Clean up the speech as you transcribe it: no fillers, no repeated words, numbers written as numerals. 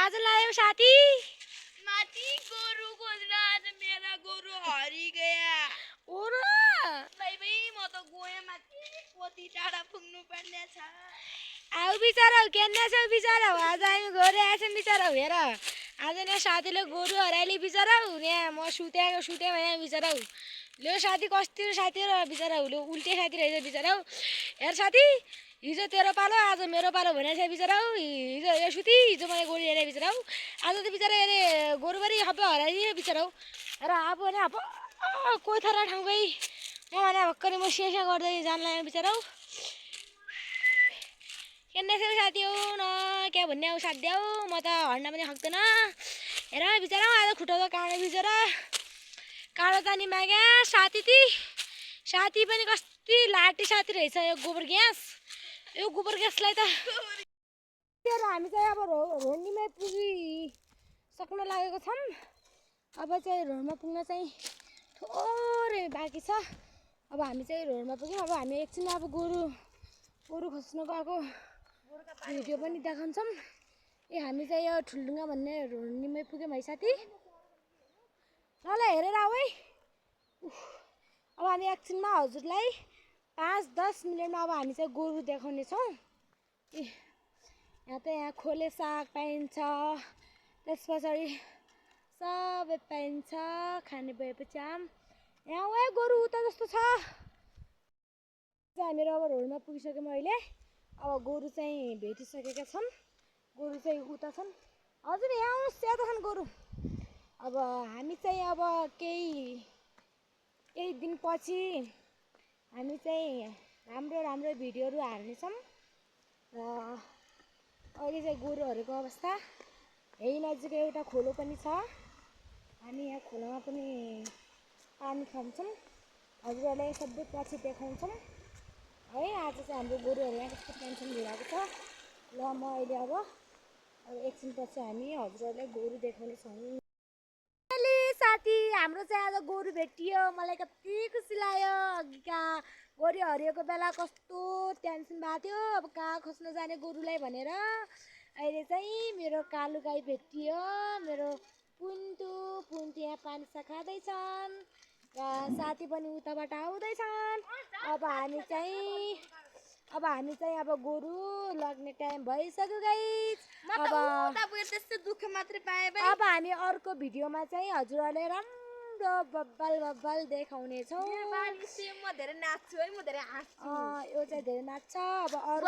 आज लायो साथी माथि गोरु खोज्न आज मेरा गोरु हरि गया और भाइ म त गएँ माथि कति टाढा पुग्नु पर्ने छ आऊ बिचारा केन्ना छ बिचारा आज हामी गोरु आएछौँ बिचारा हेर आज न साथीले गोरु हराइली बिचारा यहाँ म सुते भने बिचारा लो साथी कस्तो साथी र बिचारा लो उल्टे साथी रहेछ बिचारा हेर साथी हिजो तेरो पालो आज मेरो पालो भनेको छ बिचारा हिजो यो सुती हिजो मलाई गोरु हेरे बिचारा आज त बिचारा हेरे गोरुबारी हप्पे हराइदियो बिचारा र अब भने अब कोही थरा ठाउँ गई म भने भर्खरै म सेसा गर्दै जान लाग्यो बिचारा केन्ना छ साथी हौ न क्या भन्ने हौ साथी हौ म त हड्न पनि सक्दैन हेर बिचारा आज खुट्टा त काँडे बिचारा काँडो तानी माग्या साथी पनि कति लाटी साथी रहेछ यो गोबर ग्यासलाई त हामी चाहिँ अब रोडनीमै पुगिसक्न लागेको छौँ अब चाहिँ रोडमा पुग्न चाहिँ थोरै बाँकी छ अब हामी चाहिँ रोडमा पुग्यौँ अब हामी एकछिन अब गोरु खोज्न गएको भिडियो पनि देखाउँछौँ हामी चाहिँ यो ठुलडुङ्गा भन्ने रोडनीमै पुग्यौँ है साथी ल हेरेर आऊ है अब हामी एकछिनमा हजुरलाई 5-10 मिनटमा अब हामी चाहिँ गोरु देखाउने छौँ यहाँ खोले साग पाइन्छ त्यस पछाडि सबै पाइन्छ खाने भएपछि यहाँ है गोरु उता जस्तो छ हामीहरू अब रोडमा पुगिसक्यौँ अहिले अब गोरु चाहिँ भेटिसकेका छन् गोरु चाहिँ उता छन् हजुर यहाँ आउनुहोस् यहाँ त छन् गोरु अब हामी चाहिँ अब केही दिनपछि हामी चाहिँ राम्रो भिडियोहरू हाल्नेछौँ र अहिले चाहिँ गोरुहरूको अवस्था यही नजिक एउटा खोलो पनि छ हामी यहाँ खोलामा पनि पानी खान्छौँ हजुरहरूलाई सबै पछि देखाउँछौँ है आज चाहिँ हाम्रो गोरुहरू यहाँ कस्तो टेन्सन भइरहेको छ ल म अहिले अब एकछिनपछि हामी हजुरहरूलाई गोरु देखाउने छौँ साथी हाम्रो चाहिँ आज गोरु भेटियो मलाई कति खुसी लाग्यो अघिका गोरु हरिएको बेला कस्तो टेन्सन भएको थियो अब कहाँ खोज्न जाने गोरुलाई भनेर अहिले चाहिँ मेरो कालो गाई भेटियो मेरो पुन्टु यहाँ पानी खाँदैछन् र साथी पनि उताबाट आउँदैछन् अब हामी चाहिँ अब गोरु लग्ने टाइम भइसक्यो गाइस अब हामी अर्को भिडियोमा चाहिँ हजुरहरूले राम्रो बब्बल देखाउने छौँ म धेरै नाच्छु है म धेरै हाँस्छु यो चाहिँ धेरै नाच्छ अब अर्को